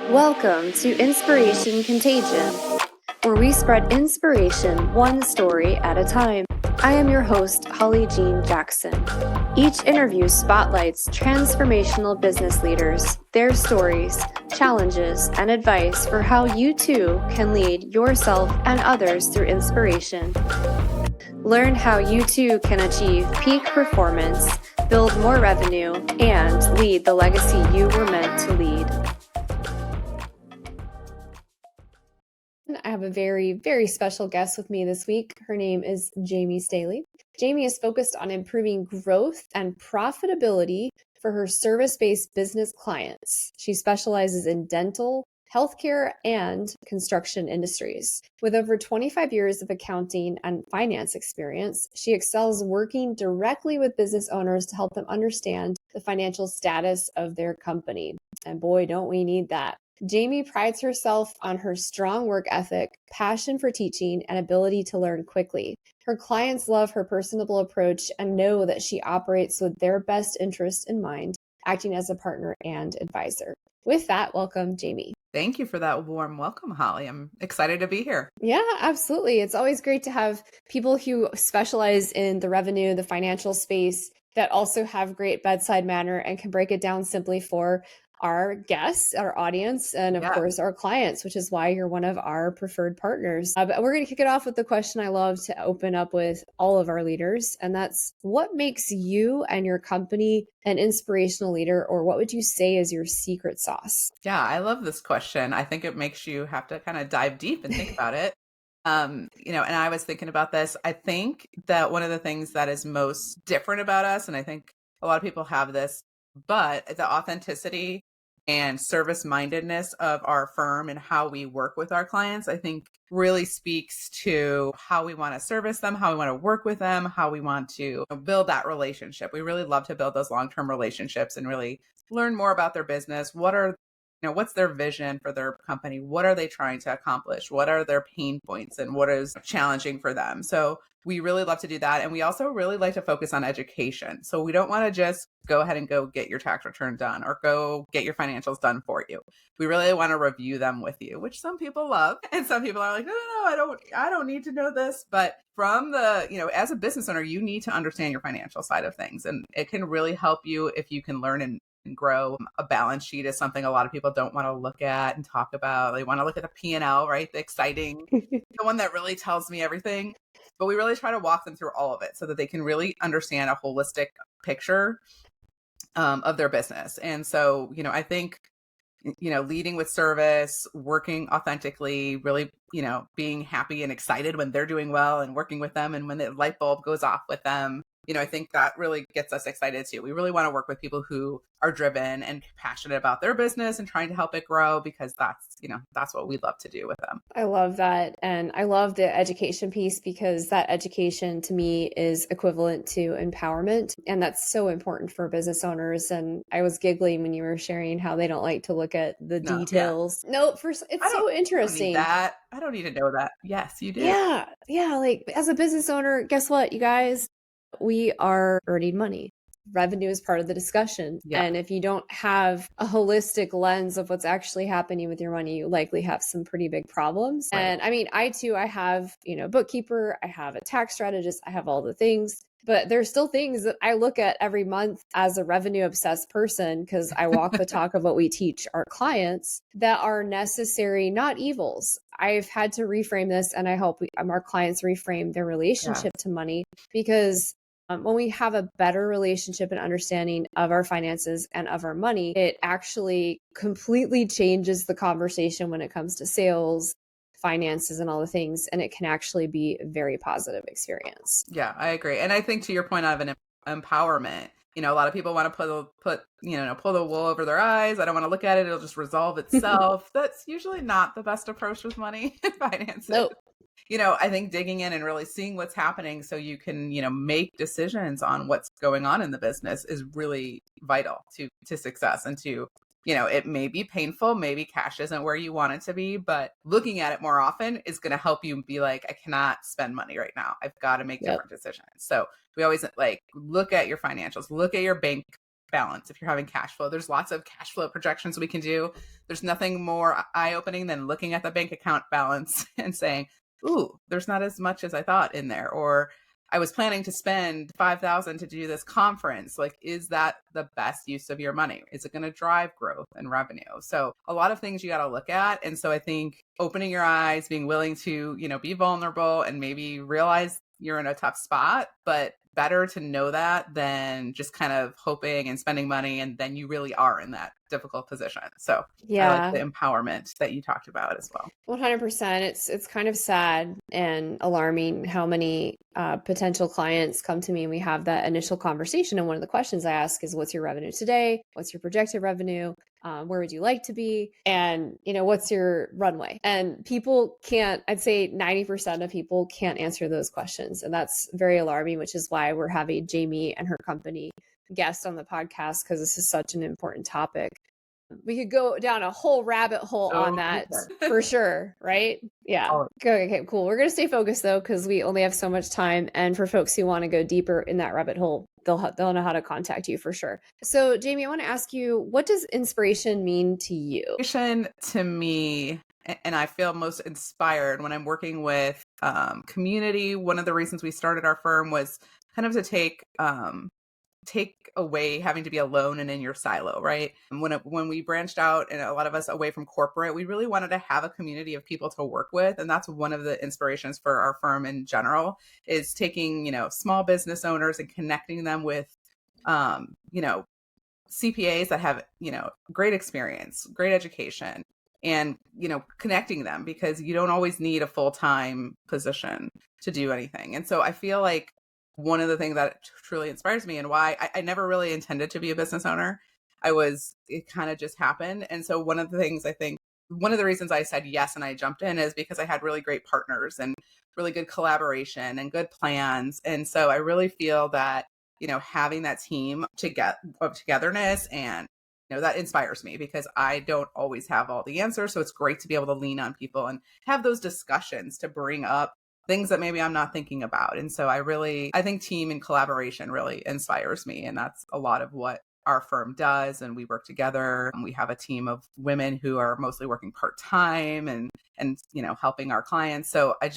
Welcome to Inspiration Contagion, where we spread inspiration one story at a time. I am your host, Holly Jean Jackson. Each interview spotlights transformational business leaders, their stories, challenges, and advice for how you too can lead yourself and others through inspiration. Learn how you too can achieve peak performance, build more revenue, and lead the legacy you were meant to lead. I have a very, very special guest with me this week. Her name is Jamie Staley. Jamie is focused on improving growth and profitability for her service-based business clients. She specializes in dental, healthcare, and construction industries. With over 25 years of accounting and finance experience, she excels working directly with business owners to help them understand the financial status of their company. And boy, don't we need that. Jamie prides herself on her strong work ethic, passion for teaching, and ability to learn quickly. Her clients love her personable approach and know that she operates with their best interest in mind, acting as a partner and advisor. With that, welcome, Jamie. Thank you for that warm welcome, Holly. I'm excited to be here. Yeah, absolutely. It's always great to have people who specialize in the revenue, the financial space, that also have great bedside manner and can break it down simply for our guests, our audience, and of course, our clients, which is why you're one of our preferred partners. But we're going to kick it off with the question I love to open up with all of our leaders. And that's, what makes you and your company an inspirational leader, or what would you say is your secret sauce? Yeah, I love this question. I think it makes you have to kind of dive deep and think about it. And I was thinking about this. I think that one of the things that is most different about us, and I think a lot of people have this, but the authenticity and service mindedness of our firm and how we work with our clients, I think really speaks to how we want to service them, how we want to work with them, how we want to build that relationship. We really love to build those long-term relationships and really learn more about their business. What's their vision for their company? What are they trying to accomplish? What are their pain points and what is challenging for them? So we really love to do that. And we also really like to focus on education. So we don't want to just go ahead and go get your tax return done or go get your financials done for you. We really want to review them with you, which some people love. And some people are like, no, I don't need to know this. But from as a business owner, you need to understand your financial side of things. And it can really help you if you can learn and grow. A balance sheet is something a lot of people don't want to look at and talk about. They want to look at the P&L, right? The exciting, the one that really tells me everything. But we really try to walk them through all of it so that they can really understand a holistic picture of their business. And so, I think, leading with service, working authentically, really, being happy and excited when they're doing well and working with them. And when the light bulb goes off with them, I think that really gets us excited too. We really want to work with people who are driven and passionate about their business and trying to help it grow, because that's what we love to do with them. I love that. And I love the education piece, because that education to me is equivalent to empowerment. And that's so important for business owners. And I was giggling when you were sharing how they don't like to look at the details. Yeah. No, it's so interesting. I don't need to know that. Yes, you do. Yeah. Like, as a business owner, guess what, you guys? We are earning money. Revenue is part of the discussion. Yeah. And if you don't have a holistic lens of what's actually happening with your money, you likely have some pretty big problems. Right. And I mean, I have, bookkeeper, I have a tax strategist, I have all the things, but there's still things that I look at every month as a revenue obsessed person, because I walk the talk of what we teach our clients, that are necessary, not evils. I've had to reframe this, and I hope our clients reframe their relationship to money, because when we have a better relationship and understanding of our finances and of our money, it actually completely changes the conversation when it comes to sales, finances, and all the things. And it can actually be a very positive experience. Yeah, I agree. And I think, to your point of an empowerment, a lot of people want to pull the wool over their eyes. I don't want to look at it. It'll just resolve itself. That's usually not the best approach with money and finances. Nope. I think digging in and really seeing what's happening so you can, make decisions on what's going on in the business is really vital to success, and to, it may be painful. Maybe cash isn't where you want it to be, but looking at it more often is going to help you be like, I cannot spend money right now. I've got to make different decisions. So we always look at your financials, look at your bank balance, if you're having cash flow. There's lots of cash flow projections we can do. There's nothing more eye-opening than looking at the bank account balance and saying, ooh, there's not as much as I thought in there. Or I was planning to spend 5,000 to do this conference. Like, is that the best use of your money? Is it going to drive growth and revenue? So a lot of things you got to look at. And so I think opening your eyes, being willing to, be vulnerable and maybe realize you're in a tough spot, but better to know that than just kind of hoping and spending money and then you really are in that difficult position. So I like the empowerment that you talked about as well. 100%. It's kind of sad and alarming how many potential clients come to me and we have that initial conversation. And one of the questions I ask is, what's your revenue today? What's your projected revenue? Where would you like to be? And, what's your runway? And people can't, I'd say 90% of people can't answer those questions. And that's very alarming, which is why we're having Jamie and her company guest on the podcast, because this is such an important topic. We could go down a whole rabbit hole on that for sure, right? Yeah. Okay, cool. We're going to stay focused though, because we only have so much time. And for folks who want to go deeper in that rabbit hole, they'll know how to contact you for sure. So Jamie, I want to ask you, what does inspiration mean to you? Inspiration to me, and I feel most inspired when I'm working with community. One of the reasons we started our firm was kind of to take away having to be alone and in your silo, right? When we branched out and a lot of us away from corporate, we really wanted to have a community of people to work with. And that's one of the inspirations for our firm in general, is taking, small business owners and connecting them with, CPAs that have, great experience, great education, and, connecting them, because you don't always need a full-time position to do anything. And so I feel like one of the things that truly inspires me, and why I never really intended to be a business owner, it kind of just happened. And so one of the reasons I said yes and I jumped in is because I had really great partners and really good collaboration and good plans. And so I really feel that, having that team of togetherness and, that inspires me, because I don't always have all the answers. So it's great to be able to lean on people and have those discussions to bring up things that maybe I'm not thinking about. And so I think team and collaboration really inspires me. And that's a lot of what our firm does. And we work together, and we have a team of women who are mostly working part-time and, helping our clients. So I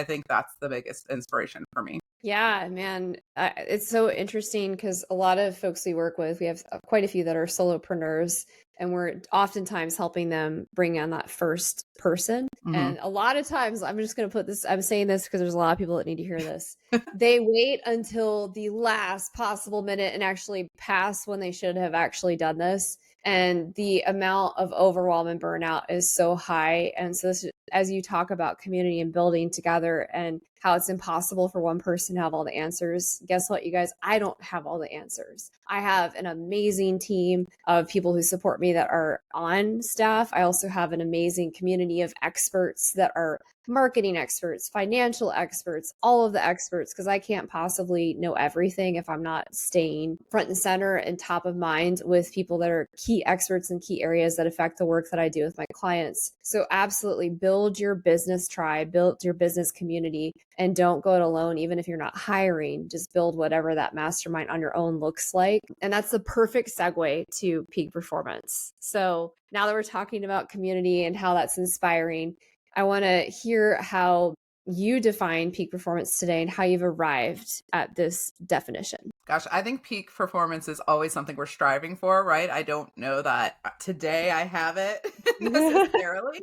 think that's the biggest inspiration for me. Yeah, man. It's so interesting because a lot of folks we work with, we have quite a few that are solopreneurs, and we're oftentimes helping them bring on that first person. Mm-hmm. And a lot of times, I'm saying this because there's a lot of people that need to hear this. They wait until the last possible minute and actually pass when they should have actually done this. And the amount of overwhelm and burnout is so high. And so as you talk about community and building together and how it's impossible for one person to have all the answers, guess what, you guys? I don't have all the answers. I have an amazing team of people who support me that are on staff. I also have an amazing community of experts that are marketing experts, financial experts, all of the experts, because I can't possibly know everything if I'm not staying front and center and top of mind with people that are key experts in key areas that affect the work that I do with my clients. So absolutely build your business tribe, build your business community, and don't go it alone. Even if you're not hiring, just build whatever that mastermind on your own looks like. And that's the perfect segue to peak performance. So now that we're talking about community and how that's inspiring, I want to hear how you define peak performance today and how you've arrived at this definition. Gosh, I think peak performance is always something we're striving for, right? I don't know that today I have it necessarily,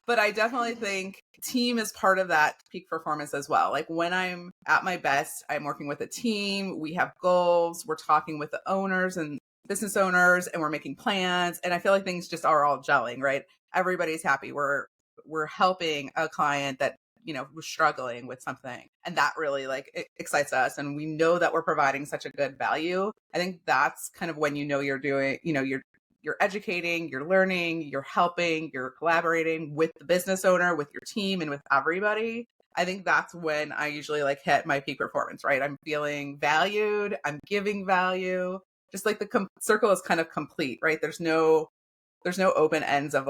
but I definitely think team is part of that peak performance as well. Like when I'm at my best, I'm working with a team, we have goals, we're talking with the owners and business owners, and we're making plans. And I feel like things just are all gelling, right? Everybody's happy. We're helping a client that, was struggling with something. And that really it excites us. And we know that we're providing such a good value. I think that's kind of when you're doing, you're educating, you're learning, you're helping, you're collaborating with the business owner, with your team, and with everybody. I think that's when I usually hit my peak performance, right? I'm feeling valued, I'm giving value, just the circle is kind of complete, right? There's no open ends of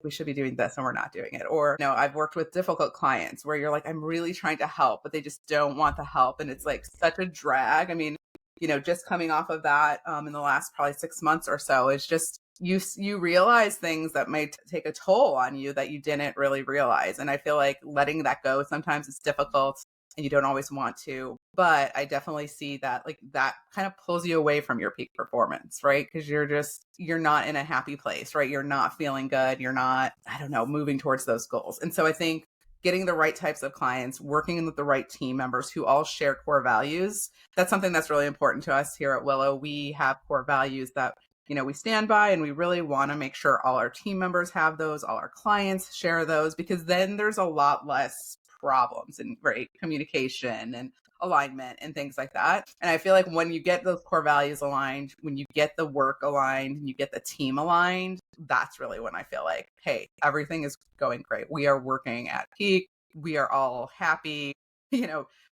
we should be doing this and we're not doing it. Or, I've worked with difficult clients where you're I'm really trying to help, but they just don't want the help. And it's such a drag. I mean, just coming off of that in the last probably 6 months or so, is just you realize things that may take a toll on you that you didn't really realize. And I feel like letting that go, sometimes it's difficult and you don't always want to, but I definitely see that like that kind of pulls you away from your peak performance, right? Because you're not in a happy place, right? You're not feeling good. You're not, I don't know, moving towards those goals. And so I think getting the right types of clients, working with the right team members who all share core values, that's something that's really important to us here at Willow. We have core values that we stand by, and we really want to make sure all our team members have those, all our clients share those, because then there's a lot less problems and great communication and alignment and things like that. And I feel like when you get those core values aligned, when you get the work aligned and you get the team aligned, that's really when I feel like, hey, everything is going great. We are working at peak. We are all happy,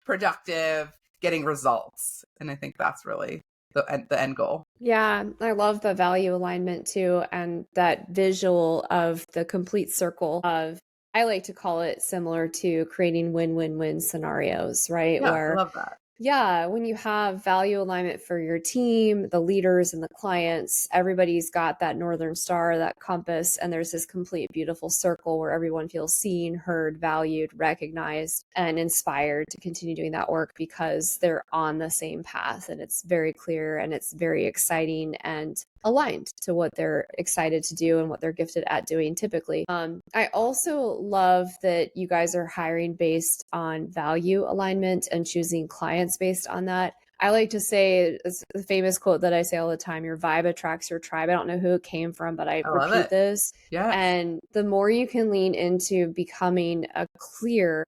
productive, getting results. And I think that's really the end goal. Yeah, I love the value alignment too, and that visual of the complete circle of, I like to call it similar to creating win-win-win scenarios, right? Yeah, I Where love that. yeah, when you have value alignment for your team, the leaders and the clients, everybody's got that northern star, that compass, and there's this complete beautiful circle where everyone feels seen, heard, valued, recognized, and inspired to continue doing that work because they're on the same path, and it's very clear and it's very exciting and aligned to what they're excited to do and what they're gifted at doing typically. I also love that you guys are hiring based on value alignment and choosing clients based on that. I like to say, it's a famous quote that I say all the time, your vibe attracts your tribe. I don't know who it came from, but I love repeat it. this. Yes. And the more you can lean into becoming a clear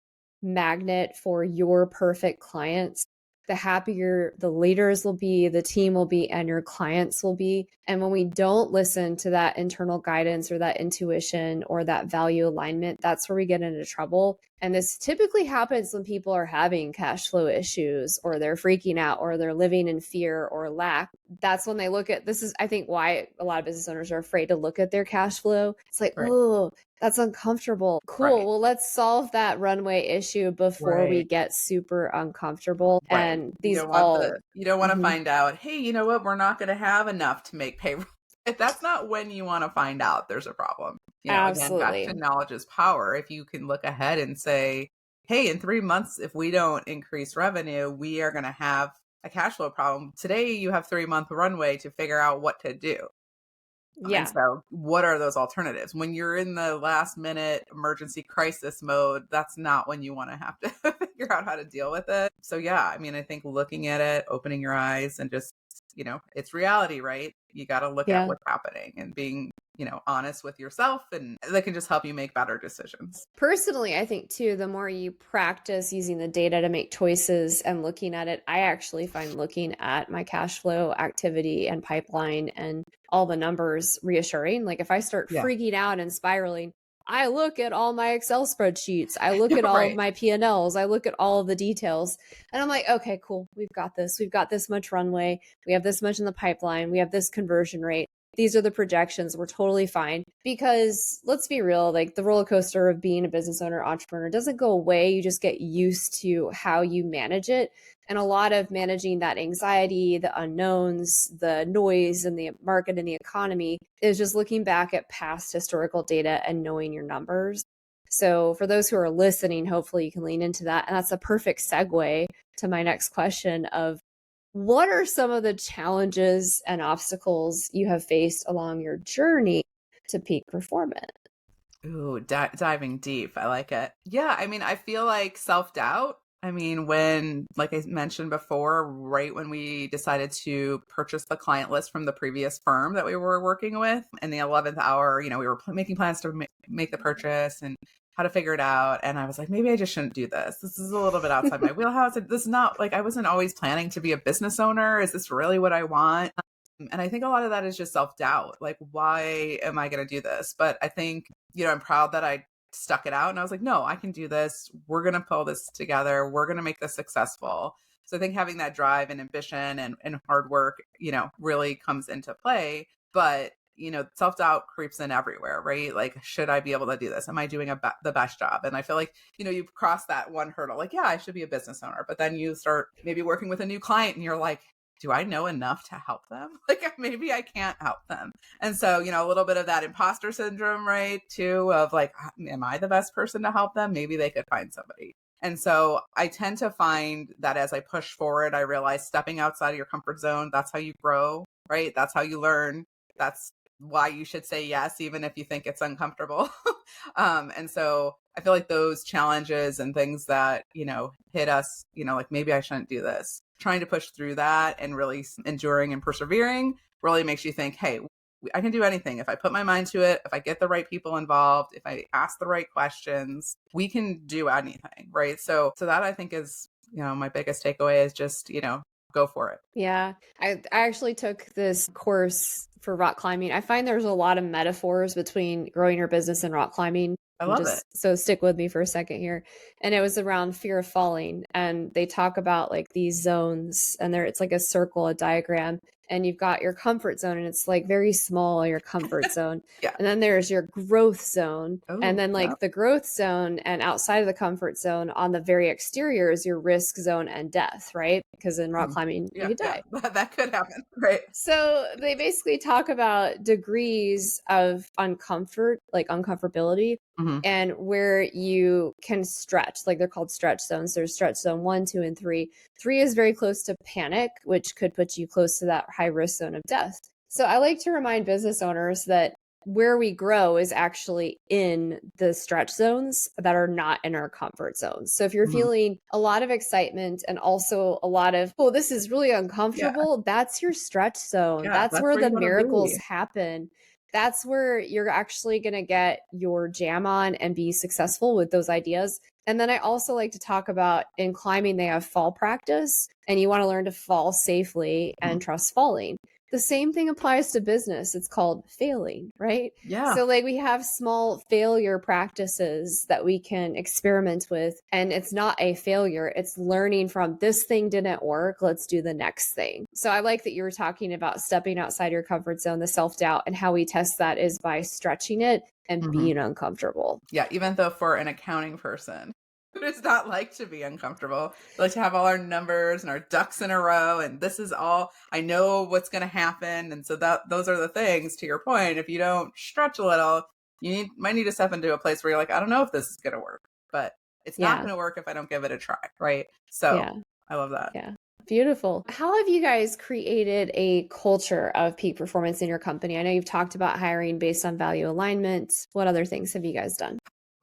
magnet for your perfect clients, the happier the leaders will be, the team will be, and your clients will be. And when we don't listen to that internal guidance or that intuition or that value alignment, that's where we get into trouble. And this typically happens when people are having cash flow issues, or they're freaking out, or they're living in fear or lack. That's when they look at, this is, I think, why a lot of business owners are afraid to look at their cash flow. It's like, Right. oh, that's uncomfortable. Cool. Right. Well, let's solve that runway issue before we get super uncomfortable. Right. And You these don't want all to find out, hey, you know what? We're not going to have enough to make payroll. If that's not when you want to find out there's a problem. Again, back absolutely. to knowledge is power. If you can look ahead and say, hey, in 3 months, if we don't increase revenue, we are going to have a cash flow problem. Today, you have 3-month runway to figure out what to do. Yeah. And so what are those alternatives? When you're in the last minute emergency crisis mode, that's not when you want to have to figure out how to deal with it. So yeah, I mean, I think looking at it, opening your eyes, and just, it's reality, right? You got to look at what's happening and being, honest with yourself, and that can just help you make better decisions. Personally, I think too, the more you practice using the data to make choices and looking at it, I actually find looking at my cash flow activity and pipeline and all the numbers reassuring. Like if I start freaking out and spiraling, I look at all my Excel spreadsheets. I look at all of my P&Ls. I look at all of the details. And I'm like, okay, cool. We've got this. We've got this much runway. We have this much in the pipeline. We have this conversion rate. These are the projections. We're totally fine. Because let's be real, like the roller coaster of being a business owner, entrepreneur doesn't go away. You just get used to how you manage it. And a lot of managing that anxiety, the unknowns, the noise in the market and the economy is just looking back at past historical data and knowing your numbers. So for those who are listening, hopefully you can lean into that. And that's a perfect segue to my next question of, what are some of the challenges and obstacles you have faced along your journey to peak performance? Ooh, diving deep. I like it. Yeah, I mean, I feel like self-doubt. I mean, when, like I mentioned before, right when we decided to purchase the client list from the previous firm that we were working with, in the 11th hour, we were making plans to make the purchase and how to figure it out. And I was like, maybe I just shouldn't do this. This is a little bit outside my wheelhouse. This is not like, I wasn't always planning to be a business owner. Is this really what I want? And I think a lot of that is just self-doubt. Like, why am I going to do this? But I think, I'm proud that I stuck it out. And I was like, no, I can do this. We're going to pull this together. We're going to make this successful. So I think having that drive and ambition and hard work, really comes into play. But, self-doubt creeps in everywhere, right? Like, should I be able to do this? Am I doing the best job? And I feel like, you've crossed that one hurdle. Like, yeah, I should be a business owner. But then you start maybe working with a new client and you're like, do I know enough to help them? Like maybe I can't help them. And so, a little bit of that imposter syndrome, right? Too, of like, am I the best person to help them? Maybe they could find somebody. And so I tend to find that as I push forward, I realize stepping outside of your comfort zone, that's how you grow, right? That's how you learn. That's why you should say yes, even if you think it's uncomfortable. And so I feel like those challenges and things that, hit us, like maybe I shouldn't do this. Trying to push through that and really enduring and persevering really makes you think, hey, I can do anything. If I put my mind to it, if I get the right people involved, if I ask the right questions, we can do anything. Right. So that I think is, my biggest takeaway is just, go for it. Yeah. I actually took this course for rock climbing. I find there's a lot of metaphors between growing your business and rock climbing. I love it. So stick with me for a second here. And it was around fear of falling. And they talk about like these zones, and it's like a circle, a diagram. And you've got your comfort zone, and it's like very small, your comfort zone. Yeah. And then there's your growth zone. Oh, and then like the growth zone and outside of the comfort zone on the very exterior is your risk zone and death, right? Because in rock climbing, you could die. Yeah. That could happen. Right. So they basically talk about degrees of uncomfortability, and where you can stretch, like they're called stretch zones. There's stretch zone 1, 2, and 3. 3 is very close to panic, which could put you close to that high risk zone of death. So I like to remind business owners that where we grow is actually in the stretch zones that are not in our comfort zones. So if you're feeling a lot of excitement and also a lot of, oh, this is really uncomfortable, that's your stretch zone. That's where the miracles happen. That's where you're actually going to get your jam on and be successful with those ideas. And then I also like to talk about in climbing, they have fall practice, and you want to learn to fall safely and trust falling. The same thing applies to business. It's called failing, right? Yeah. So like we have small failure practices that we can experiment with, and it's not a failure. It's learning from this thing didn't work. Let's do the next thing. So I like that you were talking about stepping outside your comfort zone, the self-doubt, and how we test that is by stretching it and being uncomfortable. Yeah. Even though for an accounting person, who does not like to be uncomfortable? We like to have all our numbers and our ducks in a row, and this is all I know what's going to happen. And so those are the things. To your point, if you don't stretch a little, might need to step into a place where you're like, I don't know if this is going to work, but it's not going to work if I don't give it a try, right? So I love that. Yeah. Beautiful. How have you guys created a culture of peak performance in your company? I know you've talked about hiring based on value alignment. What other things have you guys done?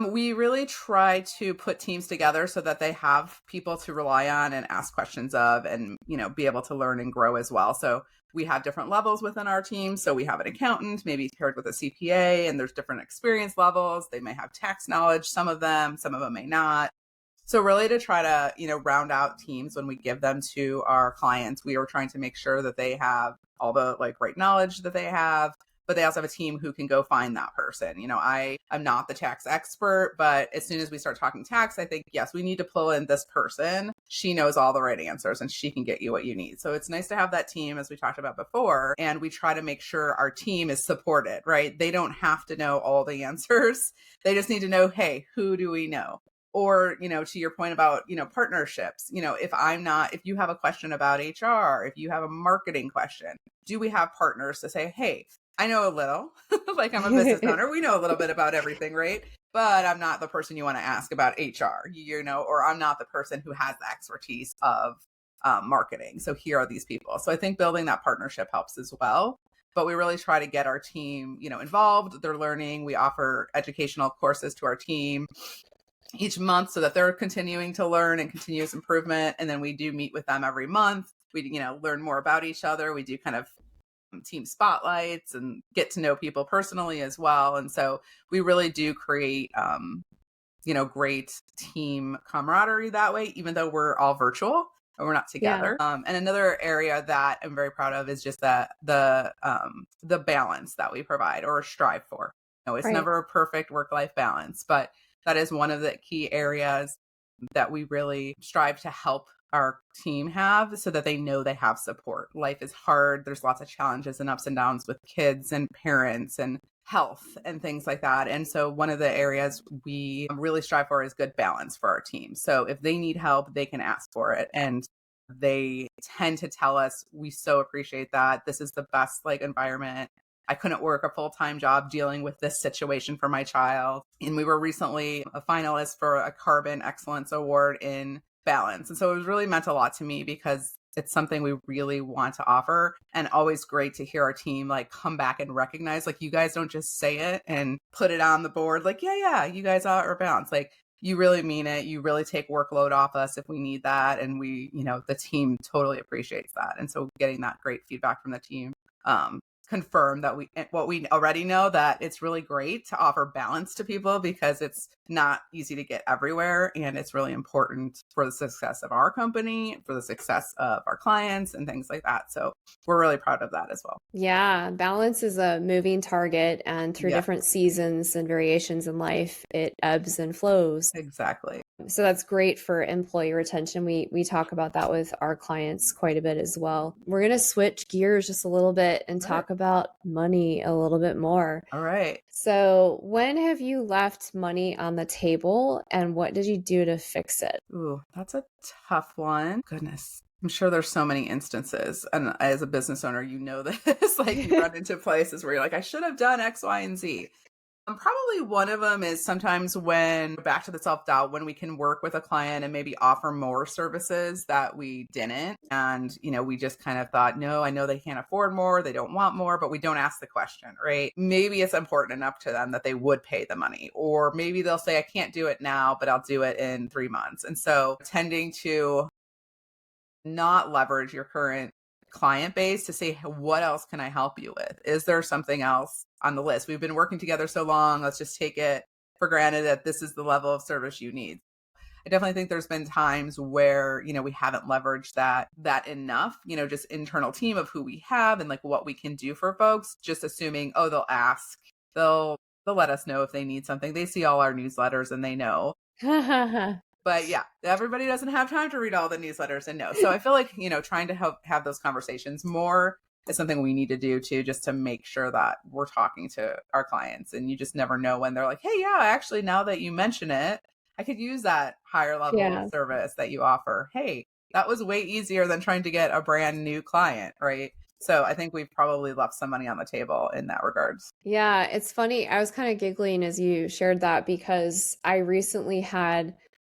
We really try to put teams together so that they have people to rely on and ask questions of, and, be able to learn and grow as well. So we have different levels within our team. So we have an accountant, maybe paired with a CPA, and there's different experience levels. They may have tax knowledge, some of them may not. So really to try to, round out teams when we give them to our clients, we are trying to make sure that they have all the right knowledge that they have, but they also have a team who can go find that person. I am not the tax expert, but as soon as we start talking tax, I think, yes, we need to pull in this person. She knows all the right answers and she can get you what you need. So it's nice to have that team, as we talked about before, and we try to make sure our team is supported, right? They don't have to know all the answers. They just need to know, hey, who do we know? Or, to your point about, partnerships, if you have a question about HR, if you have a marketing question, do we have partners to say, hey, I know a little, like I'm a business owner. We know a little bit about everything, right? But I'm not the person you want to ask about HR, or I'm not the person who has the expertise of marketing. So here are these people. So I think building that partnership helps as well. But we really try to get our team, involved. They're learning. We offer educational courses to our team each month so that they're continuing to learn and continuous improvement. And then we do meet with them every month. We, learn more about each other. We do kind of team spotlights and get to know people personally as well. And so we really do create, great team camaraderie that way, even though we're all virtual and we're not together. And another area that I'm very proud of is just that the balance that we provide or strive for. It's never a perfect work-life balance, but that is one of the key areas that we really strive to help our team have so that they know they have support. Life is hard. There's lots of challenges and ups and downs with kids and parents and health and things like that. And so one of the areas we really strive for is good balance for our team. So if they need help, they can ask for it. And they tend to tell us, we so appreciate that. This is the best like environment. I couldn't work a full-time job dealing with this situation for my child. And we were recently a finalist for a Carbon Excellence Award in balance. And so it was really meant a lot to me because it's something we really want to offer, and always great to hear our team like come back and recognize, like, you guys don't just say it and put it on the board. Like, yeah, you guys are balanced. Like, you really mean it. You really take workload off us if we need that. And we, the team totally appreciates that. And so getting that great feedback from the team, confirm that what we already know, that it's really great to offer balance to people because it's not easy to get everywhere, and it's really important for the success of our company, for the success of our clients and things like that. So we're really proud of that as well. Yeah, balance is a moving target, and through different seasons and variations in life, it ebbs and flows. Exactly. So that's great for employee retention. We talk about that with our clients quite a bit as well. We're going to switch gears just a little bit and talk about money a little bit more. All right. So when have you left money on the table, and what did you do to fix it? Ooh, that's a tough one. Goodness. I'm sure there's so many instances. And as a business owner, this, like, you run into places where you're like, I should have done X, Y, and Z. Probably one of them is sometimes when, back to the self-doubt, when we can work with a client and maybe offer more services that we didn't. And, we just kind of thought, no, I know they can't afford more. They don't want more, but we don't ask the question, right? Maybe it's important enough to them that they would pay the money, or maybe they'll say, I can't do it now, but I'll do it in 3 months. And so tending to not leverage your current client base to say, what else can I help you with? Is there something else on the list? We've been working together so long. Let's just take it for granted that this is the level of service you need. I definitely think there's been times where, we haven't leveraged that enough, just internal team of who we have and like what we can do for folks, just assuming, oh, they'll ask, they'll let us know if they need something. They see all our newsletters and they know. But yeah, everybody doesn't have time to read all the newsletters and know. So I feel like, trying to have those conversations more is something we need to do too, just to make sure that we're talking to our clients. And you just never know when they're like, hey, yeah, actually, now that you mention it, I could use that higher level of service that you offer. Hey, that was way easier than trying to get a brand new client, right? So I think we've probably left some money on the table in that regards. Yeah, it's funny. I was kind of giggling as you shared that because I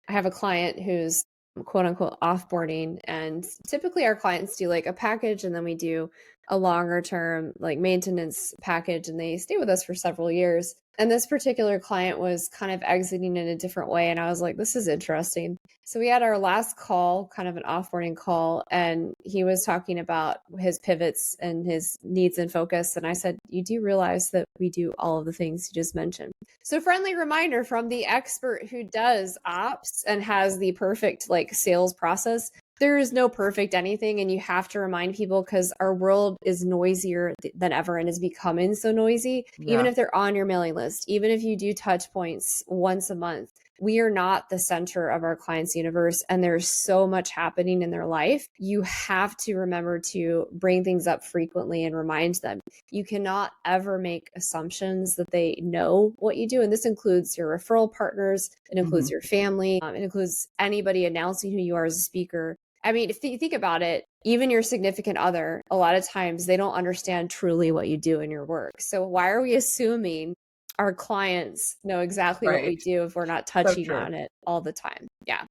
have a client who's quote unquote offboarding, and typically our clients do like a package and then we do a longer term like maintenance package, and they stay with us for several years. And this particular client was kind of exiting in a different way, and I was like, this is interesting. So we had our last call, kind of an offboarding call, and he was talking about his pivots and his needs and focus. And I said, you do realize that we do all of the things you just mentioned. So friendly reminder from the expert who does ops and has the perfect like sales process. There is no perfect anything, and you have to remind people because our world is noisier than ever and is becoming so noisy. Yeah. Even if they're on your mailing list, even if you do touch points once a month, we are not the center of our clients' universe, and there's so much happening in their life. You have to remember to bring things up frequently and remind them. You cannot ever make assumptions that they know what you do. And this includes your referral partners. It includes your family. It includes anybody announcing who you are as a speaker. I mean, if you think about it, even your significant other, a lot of times they don't understand truly what you do in your work. So why are we assuming our clients know exactly what we do if we're not touching on it all the time? Yeah.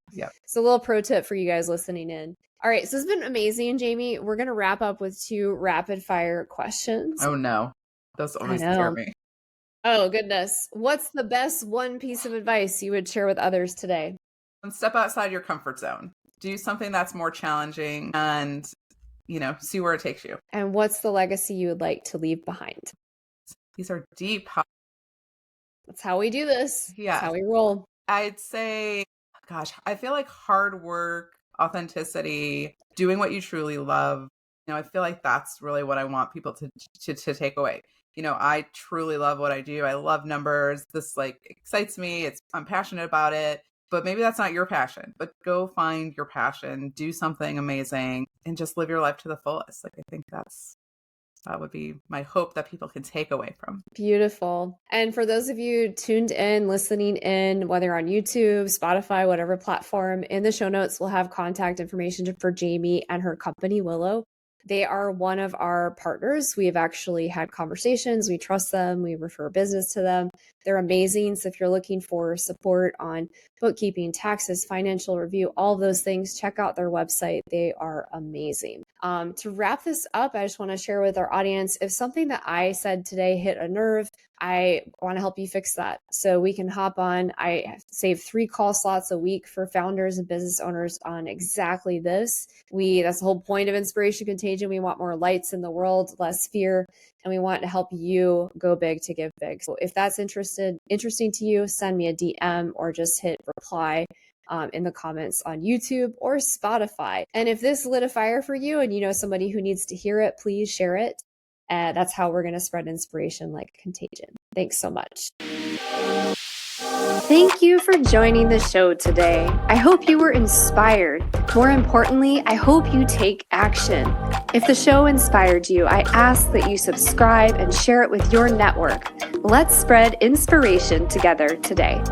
So a little pro tip for you guys listening in. All right. So it's been amazing, Jamie. We're going to wrap up with 2 rapid fire questions. Oh, no. Those always scare me. Oh, goodness. What's the best one piece of advice you would share with others today? Step outside your comfort zone. Do something that's more challenging and, see where it takes you. And what's the legacy you would like to leave behind? These are deep. That's how we do this. Yeah. That's how we roll. I'd say, gosh, I feel like hard work, authenticity, doing what you truly love. I feel like that's really what I want people to take away. I truly love what I do. I love numbers. This like excites me. I'm passionate about it. But maybe that's not your passion, but go find your passion, do something amazing, and just live your life to the fullest. Like, I think that's That would be my hope that people can take away from. Beautiful. And for those of you tuned in, listening in, whether you're on YouTube, Spotify, whatever platform, in the show notes, we'll have contact information for Jamie and her company, Willow. They are one of our partners. We have actually had conversations. We trust them. We refer business to them. They're amazing. So if you're looking for support on bookkeeping, taxes, financial review, all those things, check out their website. They are amazing. To wrap this up, I just want to share with our audience, if something that I said today hit a nerve, I want to help you fix that. So we can hop on. I save 3 call slots a week for founders and business owners on exactly this. That's the whole point of Inspiration Contagion. We want more lights in the world, less fear, and we want to help you go big to give big. So if that's interesting to you, send me a DM or just hit reply in the comments on YouTube or Spotify. And if this lit a fire for you and you know somebody who needs to hear it, please share it. That's how we're going to spread inspiration like contagion. Thanks so much. Thank you for joining the show today. I hope you were inspired. More importantly, I hope you take action. If the show inspired you, I ask that you subscribe and share it with your network. Let's spread inspiration together today.